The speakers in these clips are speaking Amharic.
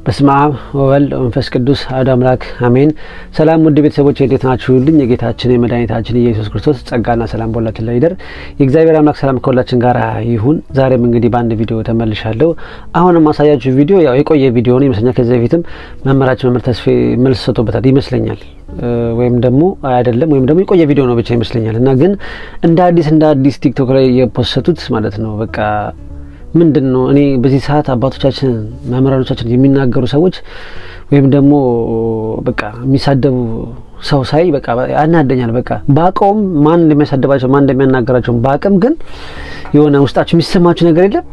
በስመ አብ ወወልድ ወመንፈስ ቅዱስ አሐዱ አምላክ አሜን። ሰላም ውድ ቤተሰቦች እንዴት ናችሁልኝ? የጌታችን የመድኃኒታችን ኢየሱስ ክርስቶስ ጸጋና ሰላም በሁላችን ላይ ይደር። የእግዚአብሔር አምላክ ሰላም ከሁላችን ጋር ይሁን። ዛሬም እንግዲህ በአንድ ቪዲዮ ተመልሻለሁ። አሁንም ማሳያችሁ ቪዲዮ ያው የቆየ ቪዲዮ ነው ይመስለኛል። ከዚህ በፊትም መምህር ተስፋዬ መልስ ሰጥቶበታል ይመስለኛል፣ ወይም ደግሞ አይደለም፣ ወይም ደግሞ የቆየ ቪዲዮ ነው ብቻ ይመስለኛል። እና ግን እንደ አዲስ ቲክቶክ ላይ የፖስተቱት ማለት ነው በቃ ምንድነው እኔ በዚህ ሰዓት አባቶቻችን መምህራኖቻችን የሚናገሩ ሰዎች ወይም ደግሞ በቃ የሚሳደቡ ሰው ሳይ በቃ ያናደኛል። በቃ ባቀውም ማን እንደሚያሳደባቸው ማን እንደሚያናገራቸው ባቀም ግን የሆነ ውስጣችሁ የሚሰማችሁ ነገር የለም።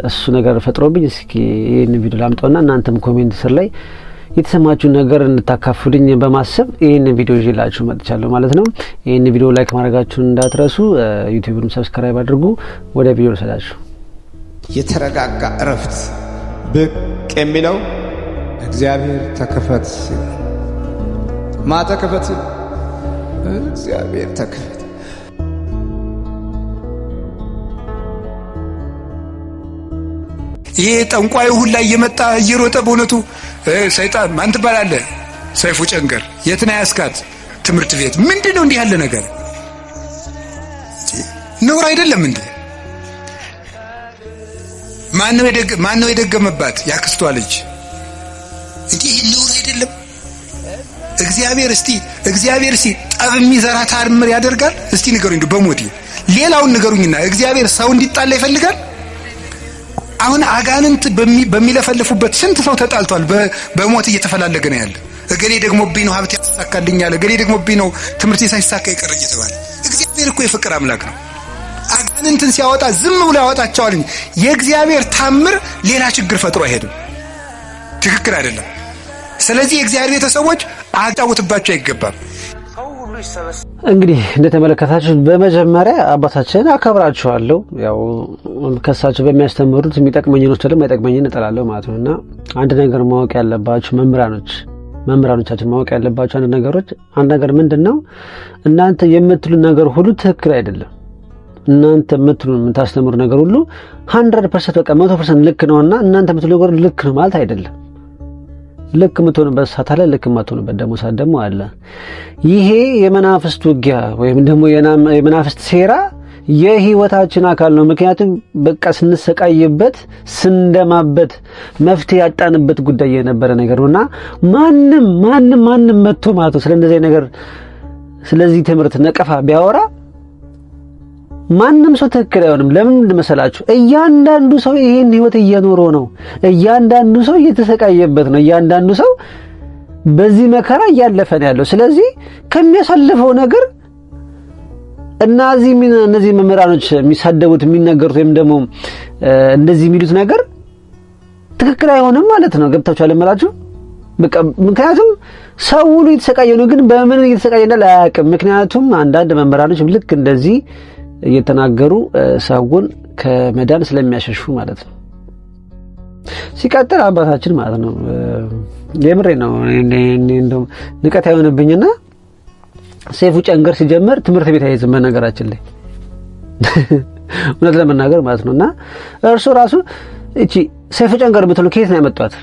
እሱ ነገር ፈጥሮብኝ እስኪ ይሄን ቪዲዮ ላምጣውና እናንተም ኮሜንት ስር ላይ የተሰማችሁ ነገር እንድታካፍሉኝ በማሰብ ይሄን ቪዲዮ ይዤላችሁ መጥቻለሁ ማለት ነው። ይሄን ቪዲዮ ላይክ ማድረጋችሁን እንዳትረሱ፣ ዩቲዩብንም ሰብስክራይብ አድርጉ። ወደ ቪዲዮ ልሰዳችሁ። የተረጋጋ እረፍት ብቅ የሚለው እግዚአብሔር ተከፈት ሲል ተከፈት ሲል እግዚአብሔር ተከፈት። ይሄ ጠንቋዩ ሁላ እየመጣ እየሮጠ በእውነቱ ሰይጣን ማን ትባላለህ? ሰይፉ ጨንገር የት ነው ያስካት? ትምህርት ቤት ምንድነው? እንዲህ ያለ ነገር ነውር አይደለም እንዴ? ማነው የደገመባት? ያክስቷ ልጅ እንዴ! ነውር አይደለም? እግዚአብሔር እስቲ ጠብ የሚዘራ ታምር ያደርጋል? እስቲ ንገሩኝ በሞቴ ሌላውን ንገሩኝና እግዚአብሔር ሰው እንዲጣላ ይፈልጋል? አሁን አጋንንት በሚለፈልፉበት ስንት ሰው ተጣልቷል። በሞት እየተፈላለገ ነው ያለ። እገሌ ደግሞብኝ ነው ሀብት ያሳካልኛል፣ እገሌ ደግሞብኝ ነው ትምህርት ሳይሳካ ይቀር እየተባለ። እግዚአብሔር እኮ የፍቅር አምላክ ነው። አጋንንትን ሲያወጣ ዝም ብሎ ያወጣቸዋል። የእግዚአብሔር ታምር ሌላ ችግር ፈጥሮ አይሄድም። ትክክል አይደለም። ስለዚህ የእግዚአብሔር ቤተሰቦች አጫውትባቸው አይገባም። እንግዲህ እንደተመለከታችሁት በመጀመሪያ አባታችንን አከብራቸዋለሁ። ያው ከሳቸው በሚያስተምሩት የሚጠቅመኝን ወስደው የማይጠቅመኝን እጠላለሁ ማለት ነውና አንድ ነገር ማወቅ ያለባችሁ መምህራኖቻችን ማወቅ ያለባችሁ አንድ ነገር ምንድነው? እናንተ የምትሉት ነገር ሁሉ ትክክል አይደለም። እናንተ የምታስተምሩ ነገር ሁሉ 100% በቃ 100% ልክ ነውና እናንተ የምትሉ ነገር ልክ ነው ማለት አይደለም። ልክ የምትሆንበት ሰዓት አለ፣ ልክ የማትሆንበት ደግሞ ሰዓት ደግሞ አለ። ይሄ የመናፍስት ውጊያ ወይም ደግሞ የመናፍስት ሴራ የህይወታችን አካል ነው። ምክንያቱም በቃ ስንሰቃይበት ስንደማበት መፍትሄ ያጣንበት ጉዳይ የነበረ ነገር ነውና ማንም መጥቶ ማለት ነው ስለዚህ ነገር ስለዚህ ትምህርት ነቀፋ ቢያወራ ማንም ሰው ትክክል አይሆንም። ለምን እንደመሰላችሁ? እያንዳንዱ ሰው ይሄን ህይወት እየኖረው ነው። እያንዳንዱ ሰው እየተሰቃየበት ነው። እያንዳንዱ ሰው በዚህ መከራ እያለፈ ነው ያለው። ስለዚህ ከሚያሳልፈው ነገር እነዚህ መምህራኖች የሚሳደቡት የሚነገሩት ወይም ደግሞ እንደዚህ የሚሉት ነገር ትክክል አይሆንም ማለት ነው። ገብታችኋል እምላችሁ? በቃ ምክንያቱም ሰው ሁሉ እየተሰቃየ ነው፣ ግን በምን እየተሰቃየ እንዳለ አያውቅም። ምክንያቱም አንዳንድ መምህራኖች ልክ እንደዚህ እየተናገሩ ሰውን ከመዳን ስለሚያሸሹ ማለት ነው። ሲቀጥል አባታችን ማለት ነው የምሬ ነው እንደው ንቀት አይሆንብኝና ሰይፉ ጨንገር ሲጀምር ትምህርት ቤት አይዝም በነገራችን ላይ እውነት ለመናገር ማለት ነውና እርሱ ራሱ እቺ ሰይፉ ጨንገር ብትሉ ከየት ነው ያመጣት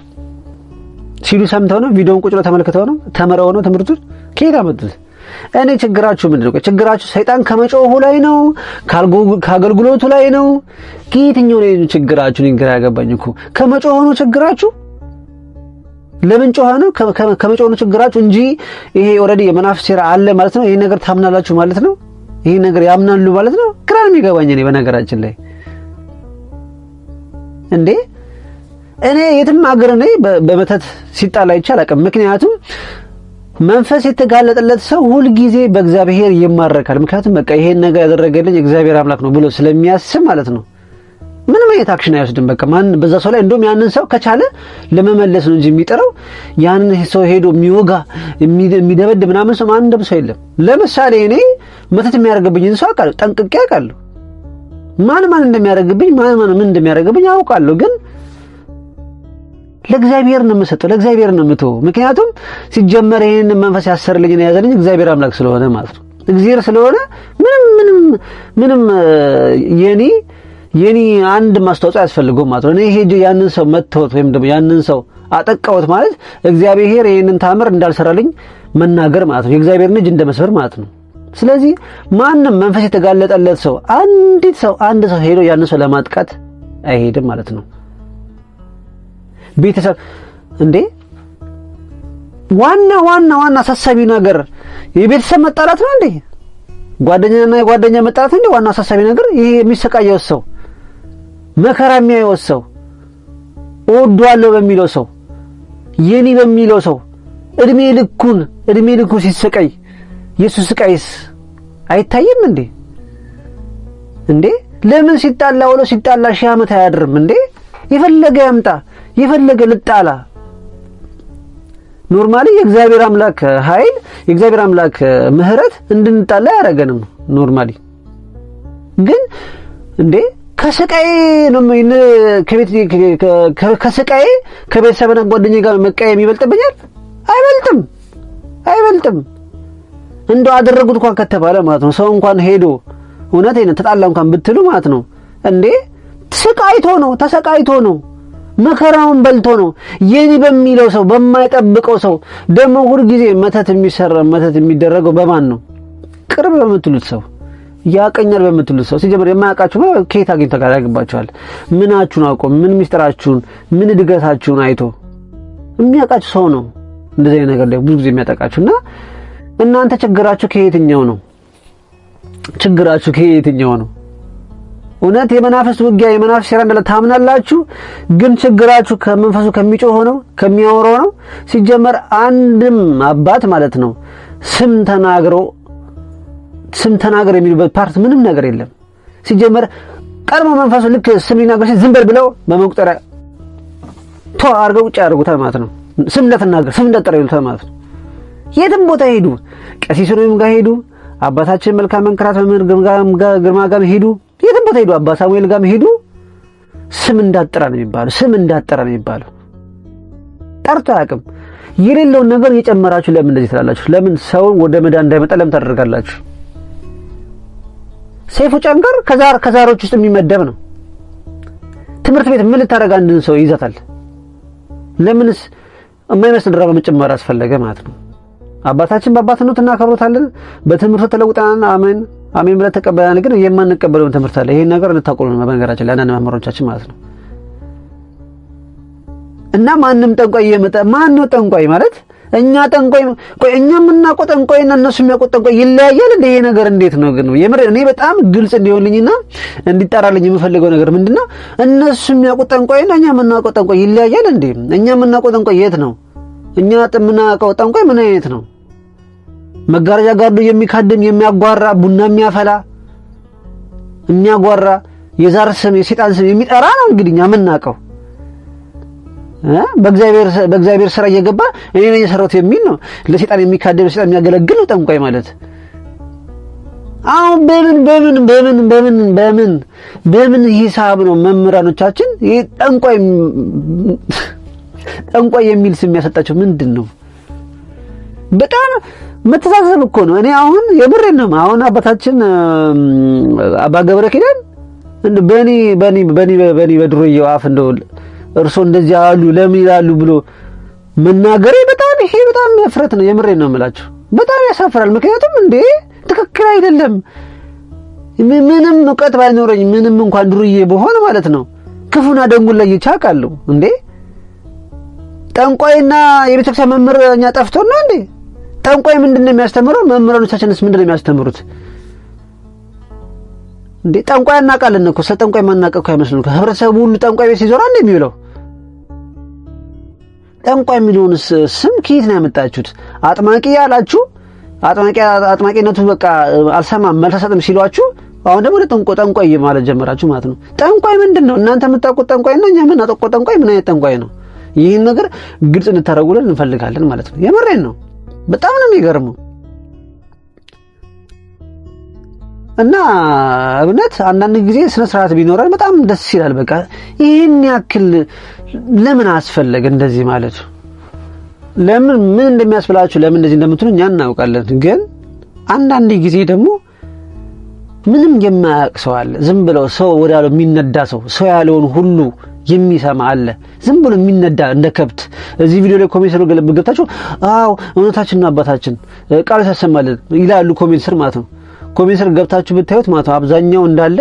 ሲሉ ሰምተው ነው? ቪዲዮውን ቁጭ ብለው ተመልክተው ነው? ተመረው ነው? ትምህርቱን ከየት አመጡት? እኔ ችግራችሁ ምንድነው? ችግራችሁ ሰይጣን ከመጮሁ ላይ ነው? ከአገልግሎቱ ላይ ነው? ከየትኛው ነው ችግራችሁ? ንግራ ያገባኝ እኮ ከመጮሁ ነው ችግራችሁ። ለምን ጮኸ ነው? ከመጮሁ ነው ችግራችሁ እንጂ ይሄ ኦሬዲ የመናፍስት ሴራ አለ ማለት ነው። ይሄ ነገር ታምናላችሁ ማለት ነው። ይሄ ነገር ያምናሉ ማለት ነው። ግራ የሚገባኝ እኔ በነገራችን ላይ እንዴ እኔ የትም ሀገር ነኝ በመተት ሲጣላ ይቻላል። ምክንያቱም መንፈስ የተጋለጠለት ሰው ሁሉ ጊዜ በእግዚአብሔር ይማረካል። ምክንያቱም በቃ ይሄን ነገር ያደረገልኝ እግዚአብሔር አምላክ ነው ብሎ ስለሚያስብ ማለት ነው። ምንም አይነት አክሽን አይወስድም። በቃ ማን በዛ ሰው ላይ እንደውም ያንን ሰው ከቻለ ለመመለስ ነው እንጂ የሚጠራው ያንን ሰው ሄዶ የሚወጋ የሚደበድ ምናምን ሰው ማንም ሰው የለም። ለምሳሌ እኔ መተት የሚያደርግብኝን ሰው አውቃለሁ፣ ጠንቅቄ አውቃለሁ። ማን እንደሚያደርግብኝ ምን እንደሚያደርግብኝ አውቃለሁ። ግን ለእግዚአብሔር ነው የምሰጠው፣ ለእግዚአብሔር ነው የምተው። ምክንያቱም ሲጀመር ይሄን መንፈስ ያሰርልኝ ነው ያዘልኝ እግዚአብሔር አምላክ ስለሆነ ማለት ነው። እግዚአብሔር ስለሆነ ምንም የኔ አንድ ማስተዋጽኦ ያስፈልገው ማለት ነው። እኔ ሄጄ ያንን ሰው መተውት ወይም ደግሞ ያንን ሰው አጠቃውት ማለት እግዚአብሔር ይሄንን ታምር እንዳልሰራልኝ መናገር ማለት ነው። የእግዚአብሔርን እጅ እንደመስበር ማለት ነው። ስለዚህ ማንም መንፈስ የተጋለጠለት ሰው አንድ ሰው ሄዶ ያን ሰው ለማጥቃት አይሄድም ማለት ነው። ቤተሰብ እንዴ ዋና አሳሳቢው ነገር የቤተሰብ መጣላት ነው እንዴ? ጓደኛና የጓደኛ መጣላት ነው እንዴ? ዋና አሳሳቢ ነገር ይሄ የሚሰቃየው ሰው መከራ የሚያየው ሰው እወደዋለሁ በሚለው ሰው የኔ በሚለው ሰው እድሜ ልኩን ሲሰቃይ ኢየሱስ ስቃይስ አይታይም እንዴ? እንዴ ለምን ሲጣላ ሺህ ዓመት አያድርም እንዴ? የፈለገ ያምጣ የፈለገ ልጣላ። ኖርማሊ የእግዚአብሔር አምላክ ኃይል የእግዚአብሔር አምላክ ምህረት እንድንጣላ ያደረገንም ኖርማሊ። ግን እንዴ ከስቃይ ነው ከስቃይ ከቤተሰብና ጓደኛዬ ጋር መቃየም ይበልጥብኛል? አይበልጥም። እንደው አደረጉት እንኳን ከተባለ ማለት ነው ሰው እንኳን ሄዶ እውነቴን ተጣላ እንኳን ብትሉ ማለት ነው እንዴ ተሰቃይቶ ነው መከራውን በልቶ ነው የኔ በሚለው ሰው በማይጠብቀው ሰው ደግሞ ሁሉ ጊዜ መተት የሚደረገው በማን ነው? ቅርብ በምትሉት ሰው ያቀኛል በምትሉት ሰው። ሲጀምር የማያውቃችሁ ነው ከየት አግኝቶ ያደርግባችኋል? ምናችሁን አውቆ ምን ሚስጥራችሁን ምን ድገታችሁን አይቶ የሚያውቃችሁ ሰው ነው እንደዚህ አይነት ነገር ላይ ብዙ ጊዜ የሚያጠቃችሁና እናንተ ችግራችሁ ከየትኛው ነው? እውነት የመናፍስት ውጊያ የመናፍስት ሴራ እንዳለ ታምናላችሁ? ግን ችግራችሁ ከመንፈሱ ከሚጮህ ነው ከሚያወራው ነው። ሲጀመር አንድም አባት ማለት ነው ስም ተናገር የሚሉበት ፓርት ምንም ነገር የለም። ሲጀመር ቀድሞ መንፈሱ ልክ ስም ሊናገር ዝም በል ብለው በመቁጠሪያ አድርገው ውጭ ያደርጉታል ማለት ነው። ስም እንዳትጠራ ይሉታል ማለት ነው። የትም ቦታ ሄዱ፣ ቀሲሱንም ጋር ሄዱ፣ አባታችን መልካም መንክራት ግርማ ጋር ሄዱ፣ የትም ቦታ ሄዱ፣ አባ ሳሙኤል ጋር ሄዱ፣ ስም እንዳትጠራ ነው የሚባለው። ጠርቶ አያውቅም። የሌለውን ነገር እየጨመራችሁ ለምን እንደዚህ ትላላችሁ? ለምን ሰውን ወደ መዳን እንዳይመጣ ለምን ታደርጋላችሁ? ሰይፉ ጨንገር ከዛሮች ውስጥ የሚመደብ ነው። ትምህርት ቤት ምን ልታደርግ አንድን ሰው ይዛታል? ለምንስ የማይመስል ድራማ መጨመር አስፈለገ ማለት ነው? አባታችን በአባትነቱ እናከብሮታለን። በትምህርቱ ተለውጠናል። አሜን ብለን ተቀበለናል። ግን የማንቀበለው ትምህርት አለ። ይሄን ነገር እንድታቆሉ ነው በነገራችን ላይ አንዳንድ መምህሮቻችን ማለት ነው። እና ማንም ጠንቋይ እየመጣ ማን ነው ጠንቋይ ማለት? እኛ የምናውቀው ጠንቋይና እነሱ የሚያውቁት ጠንቋይ ይለያያል እንዴ? ይሄ ነገር እንዴት ነው ግን? የምር እኔ በጣም ግልጽ እንዲሆንልኝና እንዲጣራልኝ የምፈልገው ነገር ምንድነው? እነሱ የሚያውቁት ጠንቋይና እኛ የምናውቀው ጠንቋይ ይለያያል እንዴ? እኛ የምናውቀው ጠንቋይ የት ነው? እኛ የምናውቀው ጠንቋይ ምን አይነት ነው? መጋረጃ ጋርዶ የሚካድም የሚያጓራ ቡና የሚያጓራ የዛር ስም የሰይጣን ስም የሚጠራ ነው እንግዲህ እኛ የምናውቀው። በእግዚአብሔር ስራ እየገባ እኔ ነኝ የሰራሁት የሚል ነው። ለሰይጣን የሚካደም ለሰይጣን የሚያገለግል ነው ጠንቋይ ማለት። አሁን በምን ሂሳብ ነው መምህራኖቻችን ይሄ ጠንቋይ የሚል ስም ያሰጣቸው? ምንድን ነው? በጣም መተሳሰብ እኮ ነው። እኔ አሁን የምሬን ነው። አሁን አባታችን አባ ገብረ ኪዳን በኒ በድሮዬው አፍ እንደው እርሶ እንደዚህ አሉ ለምን ይላሉ ብሎ መናገሬ በጣም መፍረት ነው። የምሬን ነው የምላችሁ። በጣም ያሳፍራል። ምክንያቱም እንዴ ትክክል አይደለም። ምንም እውቀት ባይኖረኝ ምንም እንኳን ድሮዬ በሆነ ማለት ነው ክፉና ደጉን ለይቼ አውቃለሁ። እንዴ ጠንቋይና የቤተክርስቲያን መምህር እኛ ጠፍቶን ነው እንዴ? ጠንቋይ ምንድነው የሚያስተምረው? መምህራኖቻችንስ ምንድነው የሚያስተምሩት? እንዴ ጠንቋይ እናውቃለን እኮ ጠንቋይ ማናውቅ እኮ አይመስልም። ህብረተሰቡ ሁሉ ጠንቋይ ቤት ሲዞር አንዴ የሚውለው ጠንቋይ የሚለውንስ ስም ከየት ነው ያመጣችሁት? አጥማቂ ያላችሁ አጥማቂነቱ በቃ አልሰማም መልስ አልሰጥም ሲሏችሁ አሁን ደግሞ ጠንቋይ ማለት ጀመራችሁ ማለት ነው። ጠንቋይ ምንድነው? እናንተ የምታውቁት ጠንቋይ ነው፣ እኛ የምናውቀው ጠንቋይ ምን አይነት ጠንቋይ ነው? ይህን ነገር ግልጽ እንድታደርጉልን እንፈልጋለን ማለት ነው። የምሬን ነው። በጣም ነው የሚገርመው። እና እውነት አንዳንድ ጊዜ ስነ ስርዓት ቢኖረን በጣም ደስ ይላል። በቃ ይሄን ያክል ለምን አስፈለገ እንደዚህ ማለት? ለምን ምን እንደሚያስፈልጋችሁ ለምን እንደዚህ እንደምትሉ እኛ እናውቃለን። ግን አንዳንድ ጊዜ ደግሞ ምንም የማያውቅ ሰው አለ። ዝም ብለው ሰው ወዳለው የሚነዳ ሰው ያለውን ሁሉ የሚሰማ አለ። ዝም ብሎ የሚነዳ እንደ ከብት። እዚህ ቪዲዮ ላይ ኮሜንት ስር ገብታችሁ አዎ እውነታችን ነው አባታችን ቃል ያሰማልን ይላሉ ኮሜንት ስር ማለት ነው። ኮሜንት ስር ገብታችሁ ብታዩት ማለት ነው አብዛኛው እንዳለ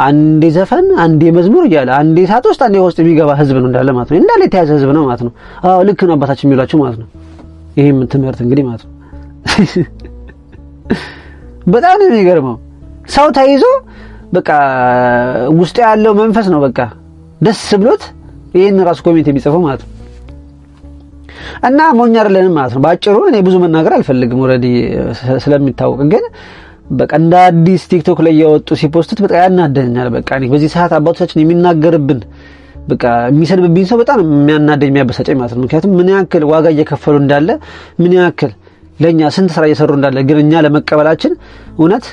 አንዴ ዘፈን አንዴ መዝሙር እያለ አንዴ ሳት ውስጥ አንዴ ውስጥ የሚገባ ህዝብ ነው እንዳለ ማለት ነው። እንዳለ የተያዘ ህዝብ ነው ማለት ነው። አዎ ልክ ነው አባታችን የሚሏችሁ ማለት ነው። ይሄም ትምህርት እንግዲህ ማለት ነው በጣም ነው የሚገርመው። ሰው ተይዞ በቃ ውስጥ ያለው መንፈስ ነው በቃ ደስ ብሎት ይሄን ራሱ ኮሜንት የሚጽፈው ማለት ነው። እና ሞኝ አይደለንም ማለት ነው። ባጭሩ እኔ ብዙ መናገር አልፈልግም ኦሬዲ ስለሚታወቅ፣ ግን በቃ እንደ አዲስ ቲክቶክ ላይ ያወጡ ሲፖስቱት በቃ ያናደኛል። በቃ እኔ በዚህ ሰዓት አባቶቻችን የሚናገርብን በቃ የሚሰድብብኝ ሰው በጣም የሚያናደኝ የሚያበሳጨኝ ማለት ነው። ምክንያቱም ምን ያክል ዋጋ እየከፈሉ እንዳለ ምን ያክል ለኛ ስንት ስራ እየሰሩ እንዳለ ግን እኛ ለመቀበላችን እውነት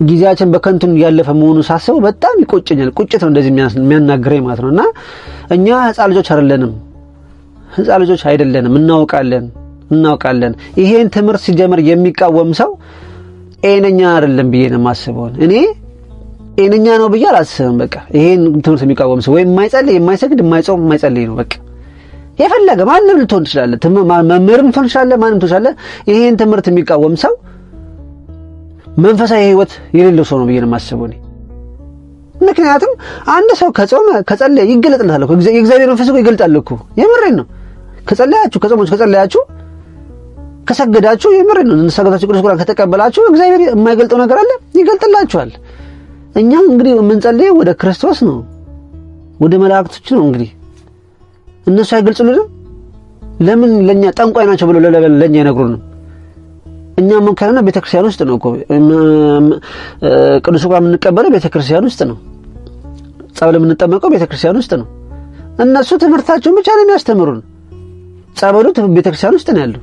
ጊዜያችን በከንቱ ያለፈ መሆኑ ሳስበው በጣም ይቆጨኛል። ቁጭት ነው እንደዚህ የሚያናግረኝ ማለት ነውና እኛ ህፃን ልጆች አይደለንም። እናውቃለን። ይሄን ትምህርት ሲጀምር የሚቃወም ሰው ጤነኛ አይደለም ብዬ ነው የማስበው። እኔ ጤነኛ ነው ብዬ አላስብም። በቃ ይሄን ትምህርት የሚቃወም ሰው ወይ የማይጸልይ፣ የማይሰግድ፣ የማይጾም፣ የማይጸልይ ነው በቃ። የፈለገ ማንም ልትሆን ትችላለህ፣ መምህርም ልትሆን ትችላለህ፣ ማንም ልትሆን ትችላለህ። ይሄን ትምህርት የሚቃወም ሰው መንፈሳዊ ህይወት የሌለው ሰው ነው ብዬ ነው የማስበው እኔ። ምክንያቱም አንድ ሰው ከጾመ ከጸለየ ይገለጥልታል እኮ የእግዚአብሔር መንፈስ እኮ ይገልጣል እኮ። የምሬን ነው። ከጸለያችሁ ከጸለያችሁ ከሰገዳችሁ የምሬን ነው። እንሰገዳችሁ ቅዱስ ቁርአን ከተቀበላችሁ እግዚአብሔር የማይገልጠው ነገር አለ? ይገልጥላችኋል። እኛ እንግዲህ የምንጸልየው ወደ ክርስቶስ ነው፣ ወደ መላእክቶች ነው። እንግዲህ እነሱ አይገልጹልንም? ለምን ለኛ ጠንቋይ ናቸው ብለው ለኛ አይነግሩንም? እኛ መንከራና ቤተክርስቲያን ውስጥ ነው እኮ ቅዱስ ቁርአን የምንቀበለው ቤተክርስቲያን ውስጥ ነው። ጸበል የምንጠመቀው ቤተክርስቲያን ውስጥ ነው። እነሱ ትምህርታቸውን ብቻ ነው የሚያስተምሩን። ጸበሉ ቤተክርስቲያን ውስጥ ነው ያለው።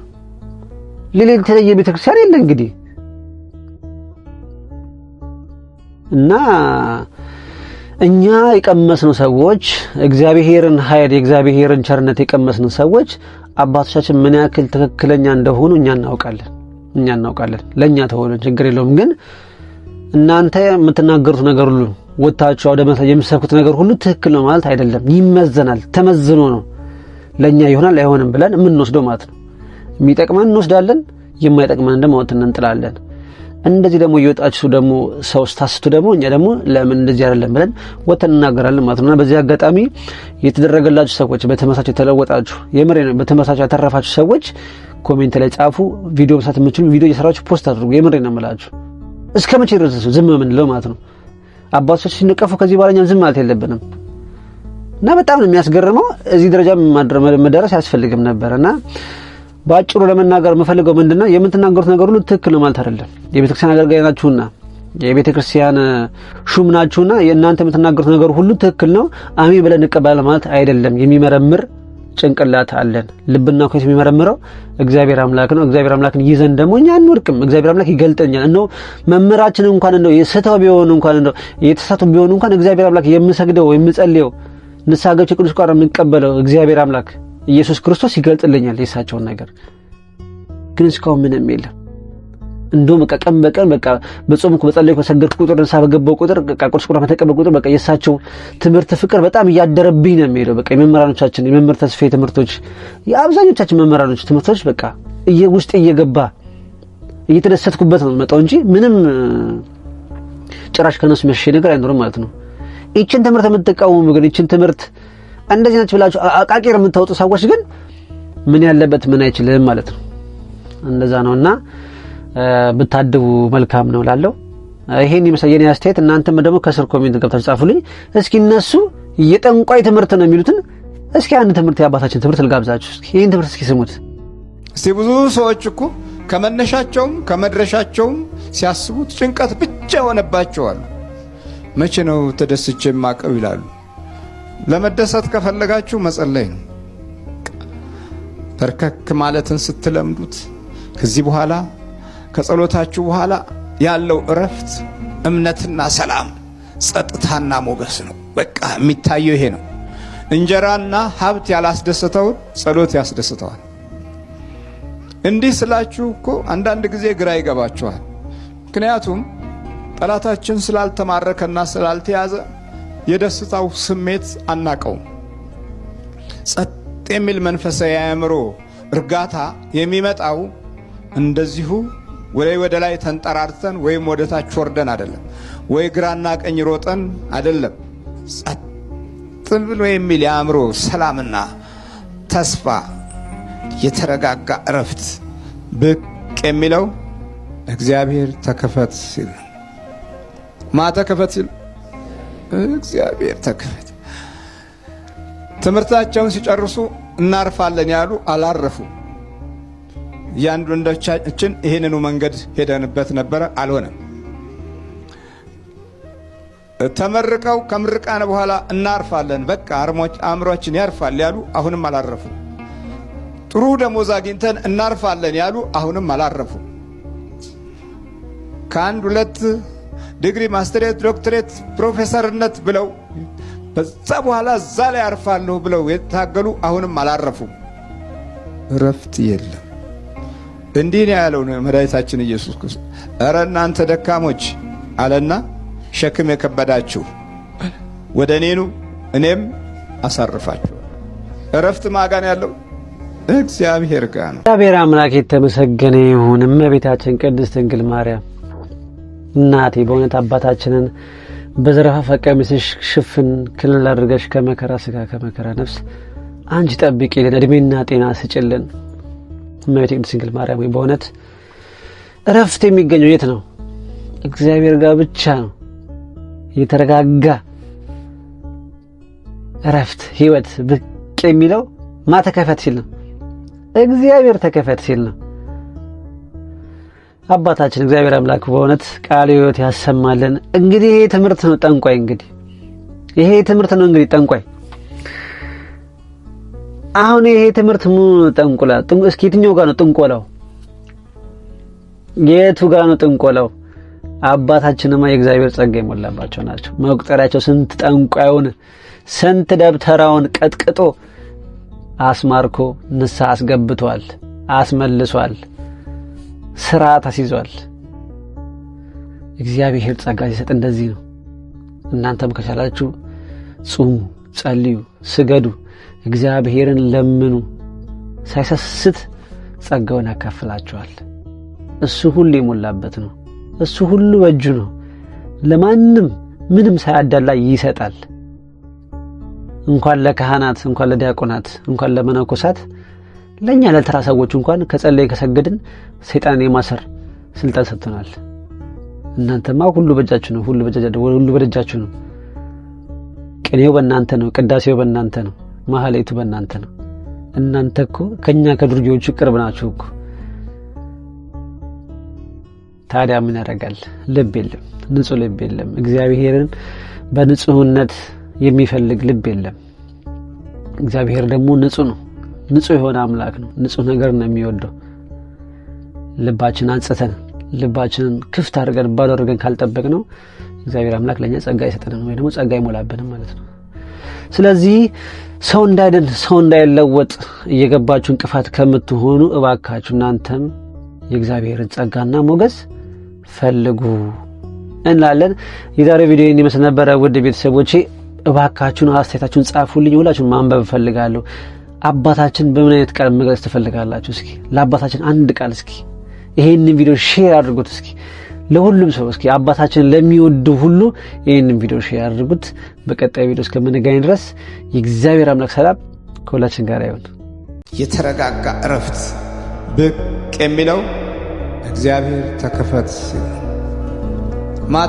ሌላ የተለየ ቤተክርስቲያን የለ እንግዲህ። እና እኛ የቀመስነው ሰዎች እግዚአብሔርን ኃይል የእግዚአብሔርን ቸርነት የቀመስነው ሰዎች አባቶቻችን ምን ያክል ትክክለኛ እንደሆኑ እኛ እናውቃለን። ለኛ ተወለ ችግር የለውም። ግን እናንተ የምትናገሩት ነገር ሁሉ ወጣችሁ ወደ መሰለ የምትሰብኩት ነገር ሁሉ ትክክል ነው ማለት አይደለም። ይመዘናል። ተመዝኖ ነው ለኛ ይሆናል አይሆንም ብለን የምንወስደው ማለት ነው። የሚጠቅመን እንወስዳለን፣ የማይጠቅመን ደግሞ ወጥተን እንጥላለን። እንደዚህ ደግሞ እየወጣችሁ ደግሞ ሰው ስታስቱ ደግሞ እኛ ደግሞ ለምን እንደዚህ አይደለም ብለን ወጥተን እናገራለን ማለት ነው። በዚህ አጋጣሚ የተደረገላችሁ ሰዎች በተመሳሳይ ተለወጣችሁ የምሬ ነው በተመሳሳይ ያተረፋችሁ ሰዎች ኮሜንት ላይ ጻፉ። ቪዲዮ መስራት የምትችሉ ቪዲዮ እየሰራችሁ ፖስት አድርጉ። የምሬ ነው የምላችሁ። እስከመቼ ድረስ ዝም የምንለው ማለት ነው? አባቶች ሲነቀፉ ከዚህ በኋላ እኛም ዝም ማለት የለብንም። እና በጣም ነው የሚያስገርመው። እዚህ ደረጃ መደረስ ያስፈልግም ነበርና ባጭሩ ለመናገር የምፈልገው ምንድነው የምትናገሩት ነገር ሁሉ ትክክል ነው ማለት አይደለም። የቤተክርስቲያን አገልጋይ ናችሁና የቤተክርስቲያን ሹም ናችሁና የእናንተ የምትናገሩት ነገር ሁሉ ትክክል ነው አሜን ብለን እንቀበላለን ማለት አይደለም። የሚመረምር ጭንቅላት አለን። ልብና ኮት የሚመረምረው እግዚአብሔር አምላክ ነው። እግዚአብሔር አምላክን ይዘን ደግሞ እኛ አንወድቅም። እግዚአብሔር አምላክ ይገልጠኛል። እንደው መምህራችን እንኳን እንደው የስተው ቢሆን እንኳን እንደው የተሳቱ ቢሆን እንኳን እግዚአብሔር አምላክ የምሰግደው የምጸልየው ንስሐ ገብቼ ቅዱስ ቁርአን የምቀበለው እግዚአብሔር አምላክ ኢየሱስ ክርስቶስ ይገልጥልኛል የሳቸውን ነገር። ግን እስካሁን ምንም የለም። እንደውም ቀን በቀን በቃ በጾምኩ በጸለይኩ በሰገድኩ ቁጥር ንስሐ በገባው ቁጥር በቃ ቅዱስ ቁርአን በተቀበልኩ ቁጥር በቃ የሳቸው ትምህርት ፍቅር በጣም እያደረብኝ ነው የሚሄደው። በቃ የመምህራኖቻችን የመምህር ተስፋዬ ትምህርቶች የአብዛኞቻችን መምህራኖች ትምህርቶች በቃ ውስጥ እየገባ እየተደሰትኩበት ነው መጣው እንጂ ምንም ጭራሽ ከነሱ የሚያሸሽ ነገር አይኖርም ማለት ነው። ይችን ትምህርት የምትቃወሙ ግን ይችን ትምህርት እንደዚህ ነች ብላችሁ አቃቂር የምታወጡ ሰዎች ግን ምን ያለበት ምን አይችልም ማለት ነው። እንደዛ ነውና ብታድቡ መልካም ነው ላለው ይሄን ይመስለኛል አስተያየት። እናንተም ደግሞ ከስር ኮሜንት ገብታችሁ ጻፉልኝ። እስኪ እነሱ የጠንቋይ ትምህርት ነው የሚሉትን እስኪ አንድ ትምህርት የአባታችን ትምህርት ልጋብዛችሁ። እስኪ ይሄን ትምህርት እስኪ ስሙት። እስቲ ብዙ ሰዎች እኮ ከመነሻቸውም ከመድረሻቸውም ሲያስቡት ጭንቀት ብቻ ሆነባቸዋል። መቼ ነው ተደስቼ ማቀው ይላሉ። ለመደሰት ከፈለጋችሁ መጸለይ ነው። በርከክ ማለትን ስትለምዱት ከዚህ በኋላ ከጸሎታችሁ በኋላ ያለው እረፍት እምነትና ሰላም ጸጥታና ሞገስ ነው። በቃ የሚታየው ይሄ ነው። እንጀራና ሀብት ያላስደሰተውን ጸሎት ያስደስተዋል። እንዲህ ስላችሁ እኮ አንዳንድ ጊዜ ግራ ይገባችኋል። ምክንያቱም ጠላታችን ስላልተማረከና ስላልተያዘ የደስታው ስሜት አናቀውም። ጸጥ የሚል መንፈሳዊ አእምሮ እርጋታ የሚመጣው እንደዚሁ ወደ ላይ ተንጠራርተን ወይም ወደ ታች ወርደን አይደለም፣ ወይ ግራና ቀኝ ሮጠን አይደለም። ጸጥ ብሎ የሚል የአእምሮ ሰላምና ተስፋ፣ የተረጋጋ እረፍት ብቅ የሚለው እግዚአብሔር ተከፈት ሲል ነው። ተከፈት ሲል እግዚአብሔር ተከፈት። ትምህርታቸውን ሲጨርሱ እናርፋለን ያሉ አላረፉ። እያንዳንዳችን ይህንኑ መንገድ ሄደንበት ነበረ፣ አልሆነም። ተመርቀው ከምርቃን በኋላ እናርፋለን በቃ አእምሯችን ያርፋል ያሉ አሁንም አላረፉ። ጥሩ ደሞዝ አግኝተን እናርፋለን ያሉ አሁንም አላረፉ። ከአንድ ሁለት ዲግሪ፣ ማስተሬት፣ ዶክትሬት፣ ፕሮፌሰርነት ብለው በዛ በኋላ እዛ ላይ አርፋለሁ ብለው የታገሉ አሁንም አላረፉ። እረፍት የለም። እንዲህ ነው ያለው መድኃኒታችን ኢየሱስ ክርስቶስ፣ እረ እናንተ ደካሞች አለና ሸክም የከበዳችሁ ወደ እኔ ኑ እኔም አሳርፋችሁ። እረፍት ማጋን ያለው እግዚአብሔር ጋር ነው። እግዚአብሔር አምላክ የተመሰገነ ይሁን። እመቤታችን ቅድስት ድንግል ማርያም እናቴ በእውነት አባታችንን በዘረፋ ቀሚስሽ ሽፍን ክልል አድርገሽ ከመከራ ስጋ ከመከራ ነፍስ አንቺ ጠብቂልን፣ እድሜና ጤና ስጭልን። እመቤቴ ቅድስት ድንግል ማርያም ወይ በእውነት እረፍት የሚገኘው የት ነው? እግዚአብሔር ጋር ብቻ ነው። የተረጋጋ እረፍት ህይወት ብቅ የሚለው ተከፈት ሲል ነው። እግዚአብሔር ተከፈት ሲል ነው። አባታችን እግዚአብሔር አምላክ በእውነት ቃለ ሕይወት ያሰማልን። እንግዲህ ይሄ ትምህርት ነው ጠንቋይ። እንግዲህ ይሄ ትምህርት ነው እንግዲህ ጠንቋይ። አሁን ይሄ ትምህርት ጠንቁላ እስኪ የትኛው ጋር ነው ጥንቆላው? የቱ ጋር ነው ጥንቆላው? አባታችንማ የእግዚአብሔር ጸጋ የሞላባቸው ናቸው። መቁጠሪያቸው ስንት ጠንቋዩን ስንት ደብተራውን ቀጥቅጦ አስማርኮ ንስሐ አስገብቷል፣ አስመልሷል፣ ስርዓት አስይዟል። እግዚአብሔር ጸጋ ሲሰጥ እንደዚህ ነው። እናንተም ከቻላችሁ ጹሙ፣ ጸልዩ፣ ስገዱ፣ እግዚአብሔርን ለምኑ። ሳይሰስት ጸጋውን ያካፍላችኋል። እሱ ሁሉ የሞላበት ነው። እሱ ሁሉ በእጁ ነው። ለማንም ምንም ሳያዳላ ይሰጣል። እንኳን ለካህናት፣ እንኳን ለዲያቆናት፣ እንኳን ለመነኮሳት ለኛ ለተራ ሰዎች እንኳን ከጸለይ ከሰገድን ሰይጣንን የማሰር ስልጣን ሰጥቶናል። እናንተማ ሁሉ በእጃችሁ ነው። ሁሉ በእጃችሁ ነው። ቅኔው በእናንተ ነው። ቅዳሴው በእናንተ ነው። ማህሌቱ በእናንተ ነው። እናንተ እኮ ከኛ ከድርጊዎቹ ቅርብ ናችሁ እኮ። ታዲያ ምን ያደርጋል? ልብ የለም፣ ንጹህ ልብ የለም። እግዚአብሔርን በንጹህነት የሚፈልግ ልብ የለም። እግዚአብሔር ደግሞ ንጹህ ነው። ንጹህ የሆነ አምላክ ነው። ንጹህ ነገር ነው የሚወደው። ልባችንን አንጽተን ልባችንን ክፍት አድርገን ባዶ አድርገን ካልጠበቅነው እግዚአብሔር አምላክ ለኛ ጸጋ ይሰጠናል፣ ወይ ደግሞ ጸጋ ይሞላብናል ማለት ነው። ስለዚህ ሰው እንዳይደል ሰው እንዳይለወጥ እየገባችሁ እንቅፋት ከምትሆኑ እባካችሁ እናንተም የእግዚአብሔርን ጸጋና ሞገስ ፈልጉ እንላለን። የዛሬው ቪዲዮ ይመስል ነበር። ውድ ቤተሰቦቼ እባካችሁን አስተያየታችሁን ጻፉልኝ። ሁላችሁም ማንበብ ፈልጋለሁ። አባታችን በምን አይነት ቃል መግለጽ ትፈልጋላችሁ? እስኪ ለአባታችን አንድ ቃል እስኪ ይሄንን ቪዲዮ ሼር አድርጉት። እስኪ ለሁሉም ሰው እስኪ አባታችን ለሚወዱ ሁሉ ይሄንን ቪዲዮ ሼር አድርጉት። በቀጣይ ቪዲዮ እስከምንገናኝ ድረስ የእግዚአብሔር አምላክ ሰላም ከሁላችን ጋር ይሁን። የተረጋጋ እረፍት ብቅ የሚለው እግዚአብሔር ተከፈት ሲል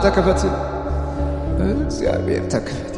ተከፈት ሲል እግዚአብሔር ተከፈት